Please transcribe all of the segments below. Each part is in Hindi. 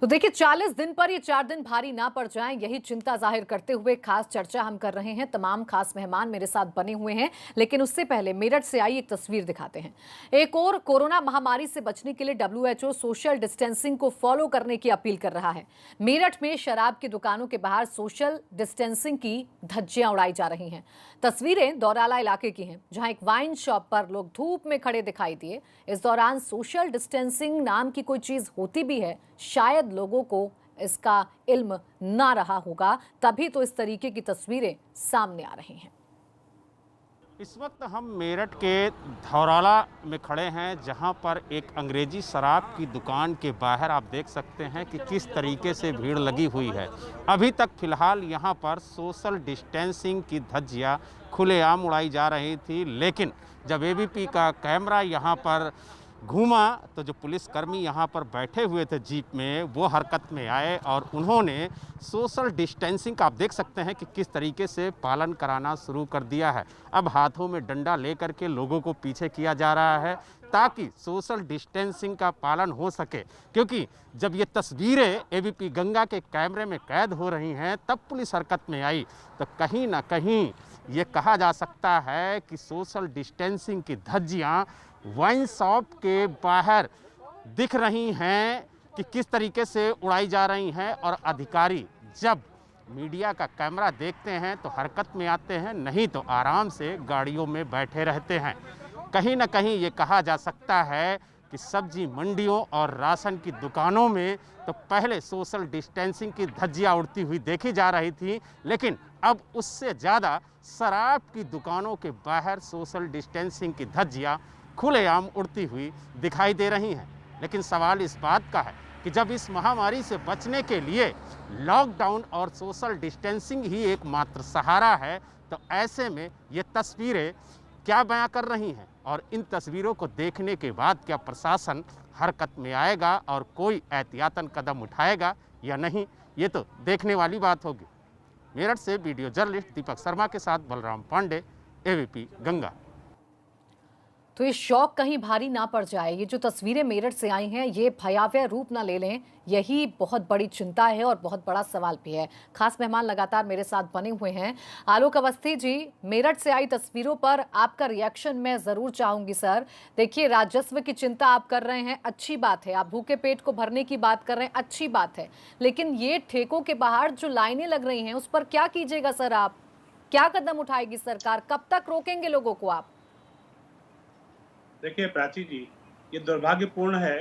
तो देखिए 40 दिन पर ये 4 दिन भारी ना पड़ जाएं, यही चिंता जाहिर करते हुए खास चर्चा हम कर रहे हैं। तमाम खास मेहमान मेरे साथ बने हुए हैं, लेकिन उससे पहले मेरठ से आई एक तस्वीर दिखाते हैं। एक और कोरोना महामारी से बचने के लिए डब्ल्यूएचओ सोशल डिस्टेंसिंग को फॉलो करने की अपील कर रहा है। मेरठ में शराब की दुकानों के बाहर सोशल डिस्टेंसिंग की धज्जियां उड़ाई जा रही हैं। तस्वीरें दौराला इलाके की हैं, जहां एक वाइन शॉप पर लोग धूप में खड़े दिखाई दिए। इस दौरान सोशल डिस्टेंसिंग नाम की कोई चीज होती भी है, शायद लोगों को इसका इल्म ना रहा होगा, तभी तो इस तरीके की तस्वीरें सामने आ रही हैं। इस वक्त हम मेरठ के धौराला में खड़े हैं, जहां पर एक अंग्रेजी शराब की दुकान के बाहर आप देख सकते हैं कि किस तरीके से भीड़ लगी हुई है। अभी तक फिलहाल यहां पर सोशल डिस्टेंसिंग की धज्जियां खुलेआम उड़ाई जा रही थी, लेकिन जब एबीपी का कैमरा यहां पर घूमा तो जो पुलिसकर्मी यहाँ पर बैठे हुए थे जीप में, वो हरकत में आए और उन्होंने सोशल डिस्टेंसिंग का आप देख सकते हैं कि किस तरीके से पालन कराना शुरू कर दिया है। अब हाथों में डंडा लेकर के लोगों को पीछे किया जा रहा है ताकि सोशल डिस्टेंसिंग का पालन हो सके, क्योंकि जब ये तस्वीरें एबीपी गंगा के कैमरे में कैद हो रही हैं तब पुलिस हरकत में आई, तो कहीं ना कहीं ये कहा जा सकता है कि सोशल डिस्टेंसिंग की धज्जियाँ वाइन शॉप के बाहर दिख रही हैं कि किस तरीके से उड़ाई जा रही हैं। और अधिकारी जब मीडिया का कैमरा देखते हैं तो हरकत में आते हैं, नहीं तो आराम से गाड़ियों में बैठे रहते हैं। कहीं ना कहीं ये कहा जा सकता है कि सब्जी मंडियों और राशन की दुकानों में तो पहले सोशल डिस्टेंसिंग की धज्जियां उड़ती हुई देखी जा रही थी, लेकिन अब उससे ज़्यादा शराब की दुकानों के बाहर सोशल डिस्टेंसिंग की धज्जियां खुलेआम उड़ती हुई दिखाई दे रही हैं। लेकिन सवाल इस बात का है कि जब इस महामारी से बचने के लिए लॉकडाउन और सोशल डिस्टेंसिंग ही एकमात्र सहारा है, तो ऐसे में ये तस्वीरें क्या बयां कर रही हैं और इन तस्वीरों को देखने के बाद क्या प्रशासन हरकत में आएगा और कोई एहतियातन कदम उठाएगा या नहीं, ये तो देखने वाली बात होगी। मेरठ से वीडियो जर्नलिस्ट दीपक शर्मा के साथ बलराम पांडे, एबीपी गंगा। तो ये शौक कहीं भारी ना पड़ जाए, ये जो तस्वीरें मेरठ से आई हैं ये भयावह रूप ना ले लें, यही बहुत बड़ी चिंता है और बहुत बड़ा सवाल भी है। खास मेहमान लगातार मेरे साथ बने हुए हैं। आलोक अवस्थी जी, मेरठ से आई तस्वीरों पर आपका रिएक्शन मैं जरूर चाहूंगी सर। देखिए, राजस्व की चिंता आप कर रहे हैं, अच्छी बात है, आप भूखे पेट को भरने की बात कर रहे हैं, अच्छी बात है, लेकिन ये ठेकों के बाहर जो लाइनें लग रही हैं उस पर क्या कीजिएगा सर? आप क्या कदम उठाएगी सरकार? कब तक रोकेंगे लोगों को आप? देखिए प्राची जी, ये दुर्भाग्यपूर्ण है।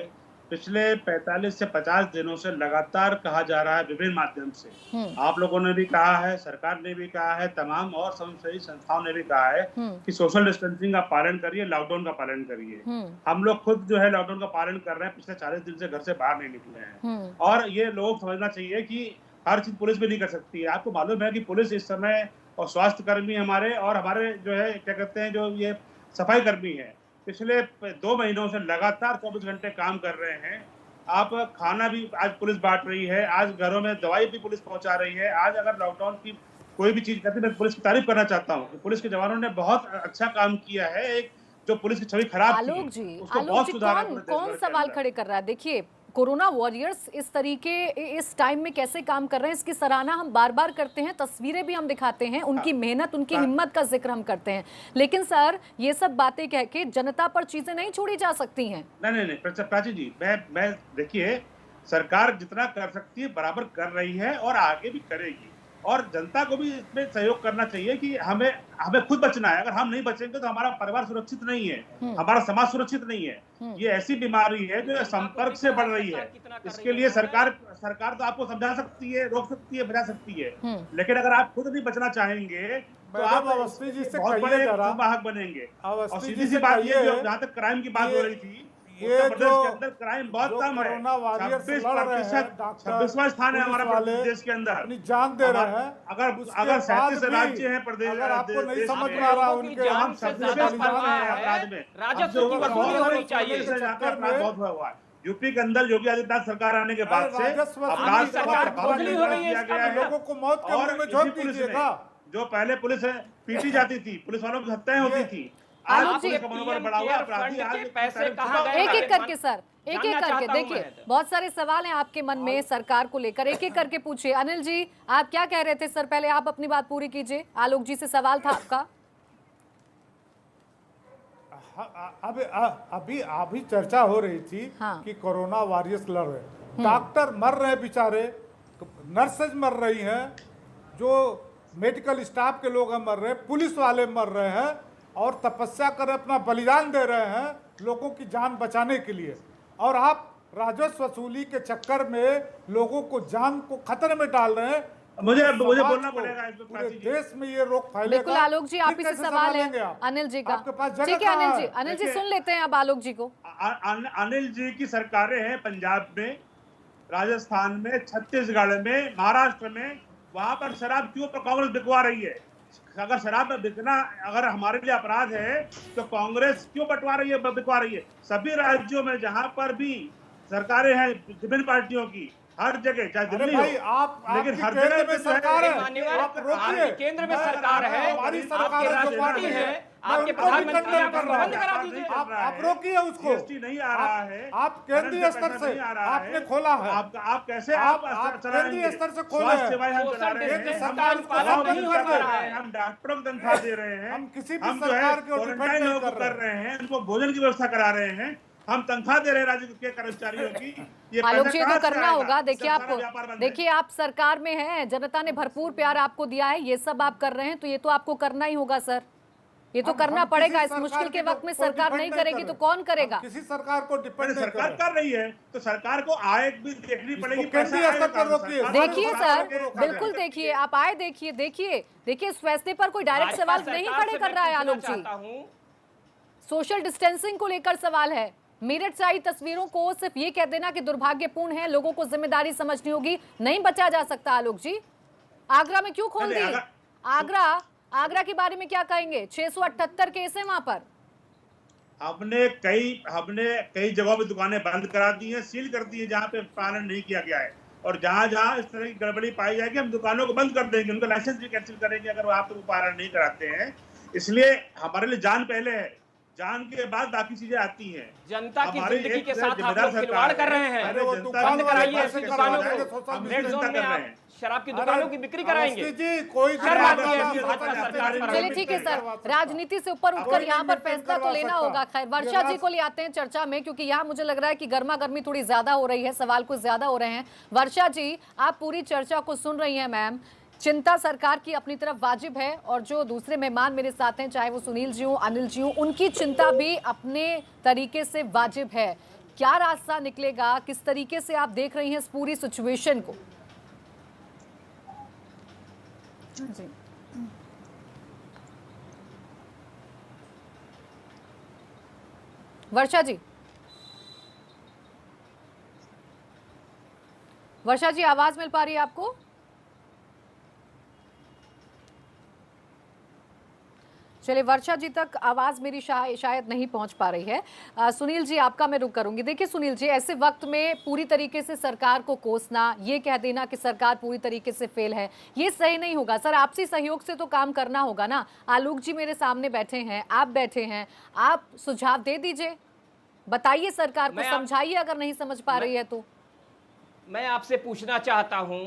पिछले 45 से 50 दिनों से लगातार कहा जा रहा है विभिन्न माध्यम से, आप लोगों ने भी कहा है, सरकार ने भी कहा है, तमाम और स्वयंसेवी संस्थाओं ने भी कहा है कि सोशल डिस्टेंसिंग का पालन करिए, लॉकडाउन का पालन करिए। हम लोग खुद जो है लॉकडाउन का पालन कर रहे हैं, पिछले 40 दिन से घर से बाहर नहीं निकले हैं। और ये लोग समझना चाहिए कि हर चीज पुलिस भी नहीं कर सकती है। आपको मालूम है कि पुलिस इस समय और स्वास्थ्य कर्मी हमारे और हमारे जो है क्या कहते हैं, जो ये सफाई कर्मी है, पिछले 2 महीनों से लगातार 24 घंटे काम कर रहे हैं। आप खाना भी आज पुलिस बांट रही है, आज घरों में दवाई भी पुलिस पहुंचा रही है। आज अगर लॉकडाउन की कोई भी चीज करती है, मैं पुलिस की तारीफ करना चाहता हूँ। पुलिस के जवानों ने बहुत अच्छा काम किया है। एक जो पुलिस की छवि खराब थी, उसको बहुत सुधारा। कौन सवाल खड़े कर रहा है? देखिए, कोरोना वॉरियर्स इस तरीके इस टाइम में कैसे काम कर रहे हैं, इसकी सराहना हम बार बार करते हैं, तस्वीरें भी हम दिखाते हैं, उनकी मेहनत, उनकी हिम्मत का जिक्र हम करते हैं, लेकिन सर ये सब बातें कह के जनता पर चीजें नहीं छोड़ी जा सकती हैं। नहीं, प्राची जी, मैं देखिए, सरकार जितना कर सकती है बराबर कर रही है और आगे भी करेगी, और जनता को भी इसमें सहयोग करना चाहिए कि हमें खुद बचना है। अगर हम नहीं बचेंगे तो हमारा परिवार सुरक्षित नहीं है, हमारा समाज सुरक्षित नहीं है। ये ऐसी बीमारी है जो संपर्क से बढ़ रही है। इसके लिए सरकार तो आपको समझा सकती है, रोक सकती है, बचा सकती है, लेकिन अगर आप खुद नहीं बचना चाहेंगे तो आप अवस्थी जी से बहुत बड़े वाहक बनेंगे। और सीधी सी बात ये, जहाँ तक क्राइम की बात हो रही थी, ये जो अंदर क्राइम बहुत कम है। 26वां स्थान है हमारा देश के अंदर, अपनी जान दे रहे हैं। अगर 37 राज्य हैं प्रदेश, अगर आपको नहीं समझ में आ रहा उनके हम अपराध में राजस्व की वसूली होनी चाहिए। बहुत हुआ है। यूपी के अंदर योगी आदित्यनाथ सरकार आने के बाद से अपराध लोगों को मौत के मुंह में झोंक दीजिएगा। जो पहले पुलिस पीटी जाती थी, पुलिस वालों की हत्याएं होती थी, आज आलोक जी, पुलिस का मनोबल बढ़ा हुआ, अपराधी आज के पैसे कहाँ गए? एक एक करके सर, एक एक जानना करके चाहता हूं देखिए, मैं। बहुत सारे सवाल हैं आपके मन में सरकार को लेकर, एक एक करके पूछिए। अनिल जी, आप क्या कह रहे थे सर? पहले आप अपनी बात पूरी कीजिए। आलोक जी से सवाल था आपका। अभी अभी चर्चा हो रही थी हाँ। कि कोरोना वॉरियर्स लड़ रहे, डॉक्टर मर रहे बेचारे, नर्सेज मर रही हैं, जो मेडिकल स्टाफ के लोग मर रहे हैं, पुलिस वाले मर रहे हैं और तपस्या कर अपना बलिदान दे रहे हैं लोगों की जान बचाने के लिए, और आप राजस्व वसूली के चक्कर में लोगों को जान को खतरे में डाल रहे हैं। मुझे समाज बोलना को, पड़ेगा इस पूरे वक्त देश में ये रोग फैलेगा। बिल्कुल आलोक जी, आप फिर ही से कैसे सवाल संभालेंगे है आप? अनिल जी का। आपके पास जगह ठीक है कहाँ अनिल जी, है? अनिल जी देखिए, सुन लेते हैं अब आलोक जी को। अनिल जी की सरकारें हैं पंजाब में, राजस्थान में, छत्तीसगढ़ में, महाराष्ट्र में, वहां पर शराब क्यों पर कांग्रेस बिकवा रही है? अगर शराब में बिकना अगर हमारे लिए अपराध है तो कांग्रेस क्यों बंटवा रही है, बिकवा रही है? सभी राज्यों में जहां पर भी सरकारें हैं विभिन्न पार्टियों की, हर जगह, चाहे अरे दिल्ली भाई, हो, आप लेकिन आपकी हर केंद्र जगह में पे जो है, सरकार है, मान्यवर, आप रोकिए। आपकी केंद्र में सरकार है, हमारी आपकी सरकार आपके है जो राष्ट्रपति कर रही है, मैं आपके उनको प्रधानमंत्री भी कंडेम आप कर रहा बंद करा हूं। दीजिए। आप रोकिए उसको। जीएसटी नहीं आ रहा है, आप केंद्रीय स्तर से आपने खोला है। आप कैसे आप चलाएंगे? केंद्रीय स्तर से खोले स्वास्थ्य हैं। सेवाएं हम चला रहे सोशल हैं, सरकार डिस्टेंसिंग उसको पालन लागू नहीं नहीं हो कर पा रहा रहा है। है। हम डॉक्टरों को तनख्वाह दे रहे हैं, हम किसी भी हम जो सरकार है के डिपेंड क्वारंटाइन नहीं लोगों को कर कर रहे हैं, उनको भोजन की व्यवस्था करा रहे हैं, हम तनख्वाह दे रहे हैं राज्य के कर्मचारियों की। ये आलोक पैसा जी, ये कहाँ तो से करना आएगा? होगा। इससे सारा व्यापार बंद है। देखिए आप सरकार में हैं, जनता ने भरपूर प्यार आपको दिया है, ये सब आप कर रहे हैं तो ये तो आपको करना ही होगा सर, ये तो करना हम पड़ेगा। किसी इस सरकार मुश्किल के को वक्त में कोई सरकार डिपेंड नहीं नहीं करेगी कर तो रहे। कौन करेगा? हम किसी सरकार को डिपेंड अरे नहीं सरकार कर कर रही है तो सरकार को आय भी देखनी पड़ेगी, केंद्रीय पैसा आएगा स्तर पर कहाँ से? रोकिए। सरकार को देखिए सरकार सर, के रोका बिल्कुल जाए। देखिए, आप आए देखिए, देखिए इस फैसले पर कोई डायरेक्ट भाजपा सवाल नहीं सरकार खड़े से कर मैं रहा है पूछना आलोक जी। चाहता हूं, सोशल डिस्टेंसिंग को लेकर सवाल है। मेरठ से आई तस्वीरों को सिर्फ ये कह देना कि दुर्भाग्यपूर्ण है, लोगों को जिम्मेदारी समझनी होगी, नहीं बचा जा सकता। आलोक जी, आगरा में क्यों खोल अरे दी? आगरा के बारे में क्या कहेंगे? 678 केस है वहां पर। हमने कई जगहों पे दुकानें बंद करा दी हैं, सील कर दी है जहाँ पे पालन नहीं किया गया है, और जहाँ जहाँ इस तरह की गड़बड़ी पाई जाएगी हम दुकानों को बंद कर देंगे, उनका लाइसेंस भी कैंसिल करेंगे अगर वहाँ पे वो पालन नहीं कराते हैं। इसलिए हमारे लिए जान पहले है, जान के बाद बाकी चीजें आती हैं। जनता की हमारी जिंदगी एक के साथ आप जिम्मेदार लोग खिलवाड़ सरकार कर रहे है। हैं। अरे वो जनता दुकान की बंद कराइए बात ऐसी से दुकानों करवाएंगे, को, हम रेड चिंता जोन में कर रहे आप हैं। शराब की दुकानों की बिक्री कराएंगे। अवस्थी जी, कोई शर्म आती है ऐसी भाजपा सरकार पर। चलिए ठीक है सर, राजनीति से ऊपर उठकर कोई यहाँ पर नहीं फैसला तो करवा लेना सकता। होगा। खैर, ये वर्षा जी राज- को ले आते हैं चर्चा में, क्योंकि यहाँ मुझे लग रहा है कि गर्मा गर्मी थोड़ी ज्यादा हो रही है, सवाल कुछ ज्यादा हो रहे हैं। वर्षा जी, आप पूरी चर्चा को सुन रही हैं मैम, चिंता सरकार की अपनी तरफ वाजिब है, और जो दूसरे मेहमान मेरे साथ हैं, चाहे वो सुनील जी हो, अनिल जी हो, उनकी चिंता भी अपने तरीके से वाजिब है। क्या रास्ता निकलेगा, किस तरीके से आप देख रही हैं इस पूरी सिचुएशन को? जी वर्षा जी, वर्षा जी आवाज मिल पा रही है आपको? चलिए, वर्षा जी तक आवाज मेरी शायद नहीं पहुंच पा रही है। सुनील जी, आपका मैं रुक करूंगी। देखिए सुनील जी, ऐसे वक्त में पूरी तरीके से सरकार को कोसना, ये कह देना कि सरकार पूरी तरीके से फेल है, ये सही नहीं होगा। सर, आपसी सहयोग से तो काम करना होगा ना। आलोक जी मेरे सामने बैठे हैं, आप बैठे हैं, आप सुझाव दे दीजिए, बताइए सरकार को, समझाइए अगर नहीं समझ पा रही है तो। मैं आपसे पूछना चाहता हूं,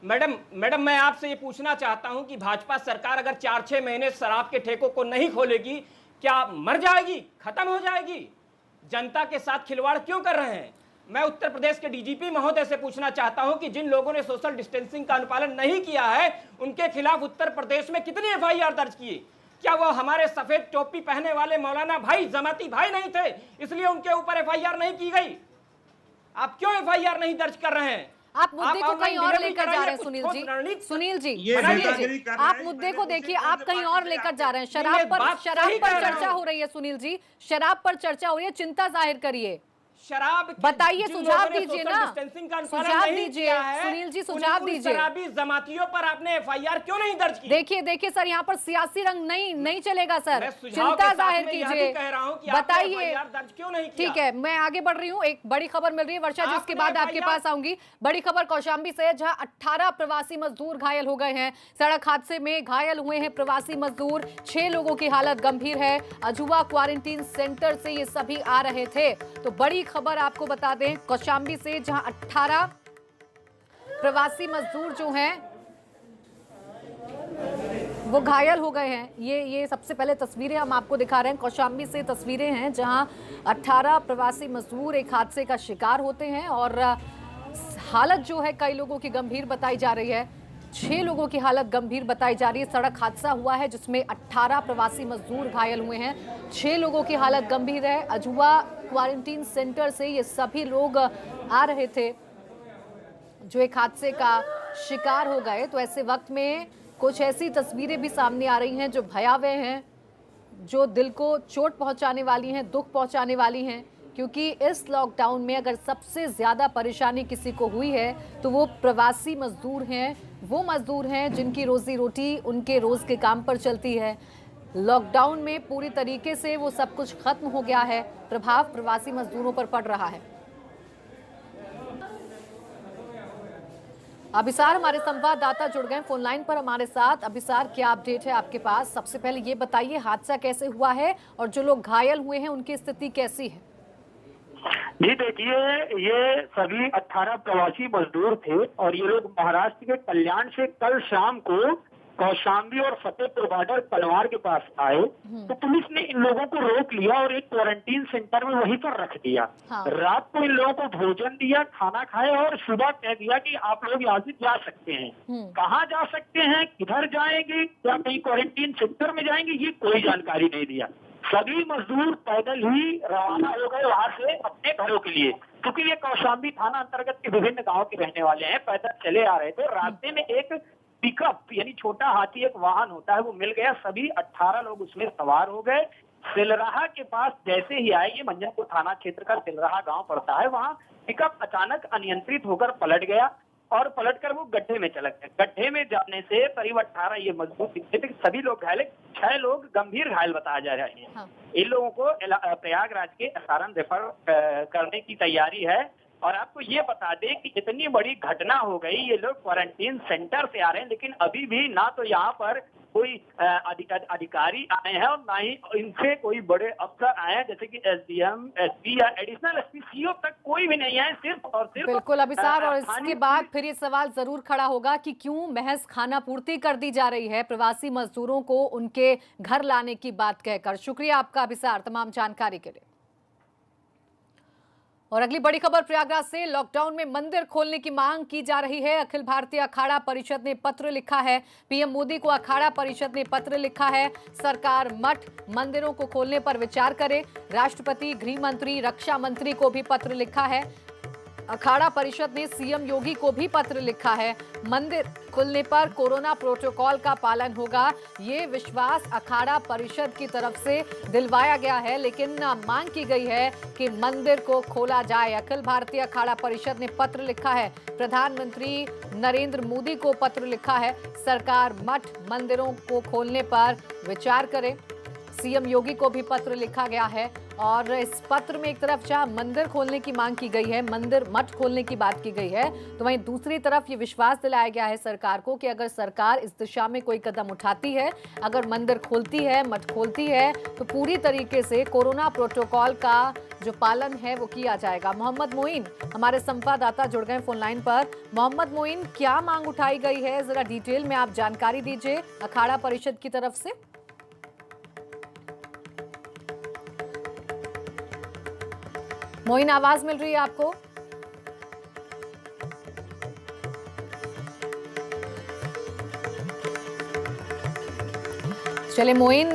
मैडम मैं आपसे ये पूछना चाहता हूं कि भाजपा सरकार अगर 4-6 महीने शराब के ठेकों को नहीं खोलेगी, क्या मर जाएगी, खत्म हो जाएगी? जनता के साथ खिलवाड़ क्यों कर रहे हैं? मैं उत्तर प्रदेश के डीजीपी महोदय से पूछना चाहता हूं कि जिन लोगों ने सोशल डिस्टेंसिंग का अनुपालन नहीं किया है, उनके खिलाफ उत्तर प्रदेश में कितनी एफआईआर दर्ज किए? क्या वो हमारे सफेद टोपी पहने वाले मौलाना भाई, जमाती भाई नहीं थे, इसलिए उनके ऊपर एफआईआर नहीं की गई? आप क्यों एफआईआर नहीं दर्ज कर रहे हैं? आप मुद्दे को कहीं और लेकर जा रहे हैं सुनील जी। सुनील जी, ये सुनील जी, कर रहे आप हैं, मुद्दे मैंने को उनसे देखिए, कहा आप कि कहीं बात और नहीं लेकर आती। जा रहे हैं। ये शराब बात पर सही कह रहा चर्चा हूं। हो रही है सुनील जी, शराब पर चर्चा हो रही है, चिंता जाहिर करिए। शराब बताइए, जिन सुझाव लोगों ने दीजिए social ना। distancing का अनुपालन सुझाव नहीं दीजिए, किया है, सुनील जी, सुझाव उन दीजिए। शराबी जमातियों पर आपने FIR क्यों नहीं दर्ज की? देखिए सर, यहाँ पर सियासी रंग नहीं चलेगा सर। मैं सुझाव चिंता के साथ जाहिर में यह कीजिए, भी कह रहा हूं कि आपने बताइए। FIR दर्ज क्यों नहीं किया? ठीक है, मैं आगे बढ़ रही हूँ। एक बड़ी खबर मिल रही है वर्षा जी, उसके आपने बाद आपके FIR पास आऊंगी। बड़ी खबर कौशाम्बी से है, जहां 18 प्रवासी मजदूर घायल हो गए हैं। सड़क हादसे में घायल हुए हैं प्रवासी मजदूर। 6 लोगों की हालत गंभीर है। अजुवा क्वारंटीन सेंटर से ये सभी आ रहे थे। तो बड़ी खबर आपको बता दें कौशाम्बी से, जहां 18 प्रवासी मजदूर जो हैं वो घायल हो गए हैं। ये सबसे पहले तस्वीरें हम आपको दिखा रहे हैं। कौशाम्बी से तस्वीरें हैं, जहां 18 प्रवासी मजदूर एक हादसे का शिकार होते हैं और हालत जो है कई लोगों की गंभीर बताई जा रही है। 6 लोगों की हालत गंभीर बताई जा रही है। सड़क हादसा हुआ है जिसमें 18 प्रवासी मजदूर घायल हुए हैं। 6 लोगों की हालत गंभीर है। अजुवा क्वारंटीन सेंटर से ये सभी लोग आ रहे थे जो एक हादसे का शिकार हो गए। तो ऐसे वक्त में कुछ ऐसी तस्वीरें भी सामने आ रही हैं जो भयावह हैं, जो दिल को चोट पहुंचाने वाली हैं, दुख पहुंचाने वाली हैं। क्योंकि इस लॉकडाउन में अगर सबसे ज़्यादा परेशानी किसी को हुई है तो वो प्रवासी मजदूर हैं। वो मजदूर हैं जिनकी रोजी रोटी उनके रोज़ के काम पर चलती है। लॉकडाउन में पूरी तरीके से वो सब कुछ खत्म हो गया है। प्रभाव प्रवासी मजदूरों पर पड़ रहा है। अभिसार हमारे संवाददाता जुड़ गए फोन लाइन पर हमारे साथ। अभिसार, क्या अपडेट है आपके पास? सबसे पहले ये बताइए हादसा कैसे हुआ है और जो लोग घायल हुए हैं उनकी स्थिति कैसी है? जी देखिए, ये सभी 18 प्रवासी मजदूर थे और ये लोग महाराष्ट्र के कल्याण से कल शाम को कौशाम्बी और फतेहपुर बॉर्डर पलवार के पास आए तो पुलिस ने इन लोगों को रोक लिया और एक क्वारंटीन सेंटर में वहीं पर रख दिया। हाँ। रात को इन लोगों को भोजन दिया, खाना खाए और सुबह कह दिया कि आप लोग यहाँ से जा सकते हैं। कहाँ जा सकते हैं, किधर जाएंगे, या कहीं क्वारंटीन सेंटर में जाएंगे, ये कोई जानकारी नहीं दिया। सभी मजदूर पैदल ही रवाना हो गए वहां से अपने घरों के लिए, क्योंकि ये कौशाम्बी थाना अंतर्गत के विभिन्न गांव के रहने वाले हैं। पैदल चले आ रहे थे। रास्ते में एक पिकअप यानी छोटा हाथी एक वाहन होता है वो मिल गया। सभी 18 लोग उसमें सवार हो गए। सिलराहा के पास जैसे ही आए, ये मंजनपुर थाना क्षेत्र का सिलराहा गांव पड़ता है, वहां पिकअप अचानक अनियंत्रित होकर पलट गया और पलटकर वो गड्ढे में चला गया। गड्ढे में जाने से करीब 18 ये मजदूर दिखते थे। सभी लोग घायल, 6 लोग गंभीर घायल बताया जा रहे हैं। हाँ। इन लोगों को प्रयागराज के एसआरएम रेफर करने की तैयारी है। और आपको ये बता दें कि इतनी बड़ी घटना हो गई, ये लोग क्वारंटीन सेंटर से आ रहे हैं, लेकिन अभी भी ना तो यहाँ पर कोई अधिकारी आए हैं और ना ही इनसे कोई बड़े अफसर आए हैं, जैसे कि एसडीएम, एसपी या एडिशनल एसपी, सीओ तक कोई भी नहीं आए। सिर्फ और सिर्फ बिल्कुल अभिसार, और इसके बाद फिर ये सवाल जरूर खड़ा होगा कि क्यों महज खाना पूर्ति कर दी जा रही है प्रवासी मजदूरों को उनके घर लाने की बात कहकर। शुक्रिया आपका अभिसार तमाम जानकारी के लिए। और अगली बड़ी खबर प्रयागराज से, लॉकडाउन में मंदिर खोलने की मांग की जा रही है। अखिल भारतीय अखाड़ा परिषद ने पत्र लिखा है। पीएम मोदी को अखाड़ा परिषद ने पत्र लिखा है। सरकार मठ मंदिरों को खोलने पर विचार करे। राष्ट्रपति, गृह मंत्री, रक्षा मंत्री को भी पत्र लिखा है। अखाड़ा परिषद ने सीएम योगी को भी पत्र लिखा है। मंदिर खुलने पर कोरोना प्रोटोकॉल का पालन होगा, ये विश्वास अखाड़ा परिषद की तरफ से दिलवाया गया है, लेकिन मांग की गई है कि मंदिर को खोला जाए। अखिल भारतीय अखाड़ा परिषद ने पत्र लिखा है। प्रधानमंत्री नरेंद्र मोदी को पत्र लिखा है। सरकार मठ मंदिरों को खोलने पर विचार करे। सीएम योगी को भी पत्र लिखा गया है और इस पत्र में एक तरफ जहां मंदिर खोलने की मांग की गई है, मंदिर मठ खोलने की बात की गई है, तो वहीं दूसरी तरफ ये विश्वास दिलाया गया है सरकार को कि अगर सरकार इस दिशा में कोई कदम उठाती है, अगर मंदिर खोलती है, मठ खोलती है, तो पूरी तरीके से कोरोना प्रोटोकॉल का जो पालन है वो किया जाएगा। मोहम्मद मोइन हमारे संवाददाता जुड़ गए फोन लाइन पर। मोहम्मद मोइन, क्या मांग उठाई गई है, जरा डिटेल में आप जानकारी दीजिए अखाड़ा परिषद की तरफ से। मोइन, आवाज मिल रही है आपको? चले, मोइन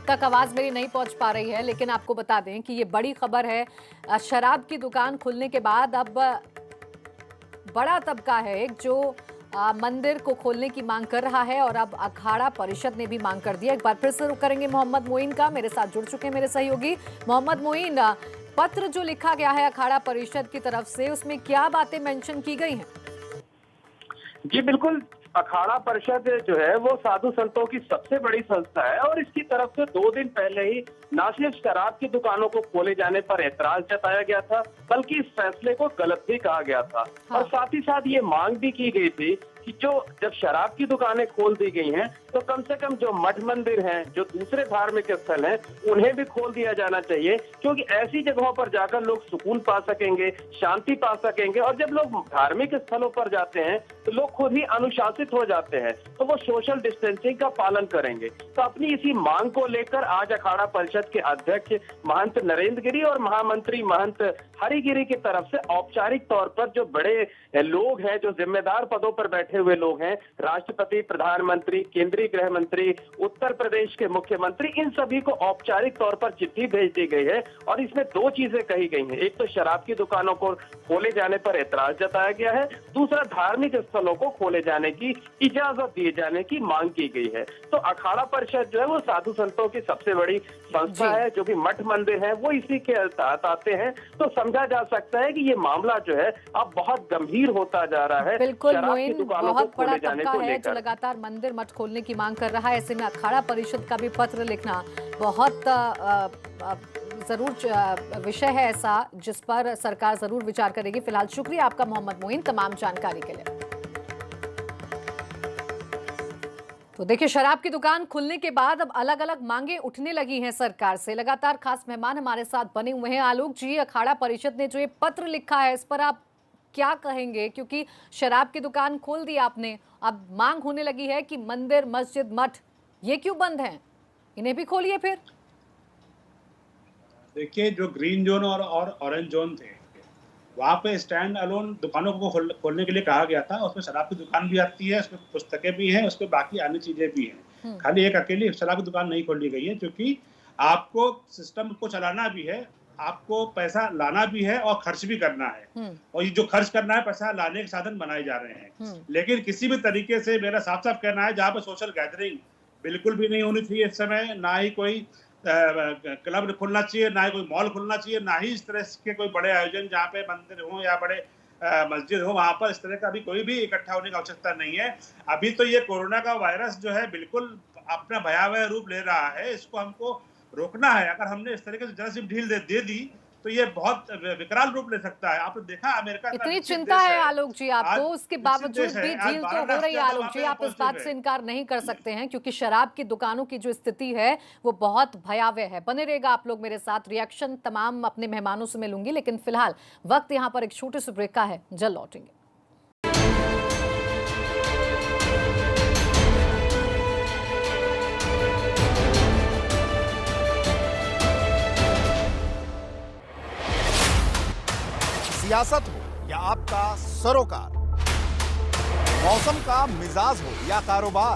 तक आवाज मेरी नहीं पहुंच पा रही है, लेकिन आपको बता दें कि ये बड़ी खबर है। शराब की दुकान खुलने के बाद अब बड़ा तबका है एक जो मंदिर को खोलने की मांग कर रहा है और अब अखाड़ा परिषद ने भी मांग कर दिया। एक बार फिर से रुक करेंगे मोहम्मद मोइन का। मेरे साथ जुड़ चुके हैं मेरे सहयोगी मोहम्मद मोइन। पत्र जो लिखा गया है अखाड़ा परिषद की तरफ से, उसमें क्या बातें मेंशन की गई हैं? जी बिल्कुल, अखाड़ा परिषद जो है वो साधु संतों की सबसे बड़ी संस्था है और इसकी तरफ से 2 दिन पहले ही न सिर्फ शराब की दुकानों को खोले जाने पर ऐतराज जताया गया था, बल्कि इस फैसले को गलत भी कहा गया था। और साथ ही साथ ये मांग भी की गई थी कि जब शराब की दुकानें खोल दी गई हैं तो कम से कम जो मठ मंदिर हैं, जो दूसरे धार्मिक स्थल हैं, उन्हें भी खोल दिया जाना चाहिए, क्योंकि ऐसी जगहों पर जाकर लोग सुकून पा सकेंगे, शांति पा सकेंगे। और जब लोग धार्मिक स्थलों पर जाते हैं तो लोग खुद ही अनुशासित हो जाते हैं, तो वो सोशल डिस्टेंसिंग का पालन करेंगे। तो अपनी इसी मांग को लेकर आज अखाड़ा परिषद के अध्यक्ष महंत नरेंद्र गिरी और महामंत्री महंत हरिगिरी की तरफ से औपचारिक तौर पर जो बड़े लोग हैं, जो जिम्मेदार पदों पर बैठे हुए लोग हैं, राष्ट्रपति, प्रधानमंत्री, केंद्रीय गृह मंत्री, उत्तर प्रदेश के मुख्यमंत्री, इन सभी को औपचारिक तौर पर चिट्ठी भेज दी गई है। और इसमें 2 चीजें कही गई हैं। एक तो शराब की दुकानों को खोले जाने पर ऐतराज जताया गया है, दूसरा धार्मिक स्थलों को खोले जाने की इजाजत दिए जाने की मांग की गई है। तो अखाड़ा परिषद जो है वो साधु संतों की सबसे बड़ी संस्था है, जो कि मठ मंदिर है वो इसी के तहत आते हैं। तो समझा जा सकता है कि ये मामला जो है अब बहुत गंभीर होता जा रहा है। बिल्कुल मोइन, बहुत बड़ा तबका है जो लगातार मंदिर मठ खोलने की मांग कर रहा है। ऐसे में अखाड़ा परिषद का भी पत्र लिखना बहुत जरूर विषय है ऐसा जिस पर सरकार जरूर विचार करेगी। फिलहाल शुक्रिया आपका मोहम्मद मोइन तमाम जानकारी के लिए। तो देखिए, शराब की दुकान खुलने के बाद अब अलग अलग मांगे उठने लगी हैं सरकार से। लगातार खास मेहमान हमारे साथ बने हुए हैं। आलोक जी, अखाड़ा परिषद ने जो ये पत्र लिखा है इस पर आप क्या कहेंगे? क्योंकि शराब की दुकान खोल दी आपने, अब मांग होने लगी है कि मंदिर, मस्जिद, मठ ये क्यों बंद हैं? इन्हें भी खोलिए फिर। देखिए, जो ग्रीन जोन और ऑरेंज जोन थे, वहाँ पे स्टैंड अलोन दुकानों को खोलने के लिए कहा गया था। उसमें शराब की दुकान भी आती है, उसमें पुस्तकें भी हैं, उसमें बाकी अन्य चीजें भी हैं। खाली एक अकेली शराब की दुकान नहीं खोली गई है, क्योंकि आपको सिस्टम को चलाना भी है, आपको पैसा लाना भी है और खर्च भी करना है। और ये जो खर्च करना है, पैसा लाने के साधन बनाए जा रहे हैं। लेकिन किसी भी तरीके से मेरा साफ साफ कहना है, जहाँ पे सोशल गैदरिंग बिल्कुल भी नहीं होनी चाहिए इस समय, ना ही कोई क्लब खुलना चाहिए, ना ही कोई मॉल खुलना चाहिए, ना ही इस तरह के कोई बड़े आयोजन जहाँ पे मंदिर हो या बड़े मस्जिद हो, वहां पर इस तरह का भी कोई भी इकट्ठा होने की आवश्यकता नहीं है। अभी तो ये कोरोना का वायरस जो है बिल्कुल अपना भयावह रूप ले रहा है, इसको हमको रोकना है। अगर हमने इस तरीके से जरा सी ढील दे दी तो ये बहुत विकराल रूप ले सकता है। आपने देखा अमेरिका इतनी चिंता है आलोक जी आपको, उसके बावजूद भी ढील तो हो रही है। आलोक जी, आप इस बात से इनकार नहीं कर सकते हैं, क्योंकि शराब की दुकानों की जो स्थिति है वो बहुत भयावह है। बने रहेगा आप लोग मेरे साथ, रिएक्शन तमाम अपने मेहमानों से मिलूंगी, लेकिन फिलहाल वक्त यहाँ पर एक छोटे से ब्रेक का है, जल्द लौटेंगे। सियासत हो या आपका सरोकार, मौसम का मिजाज हो या कारोबार,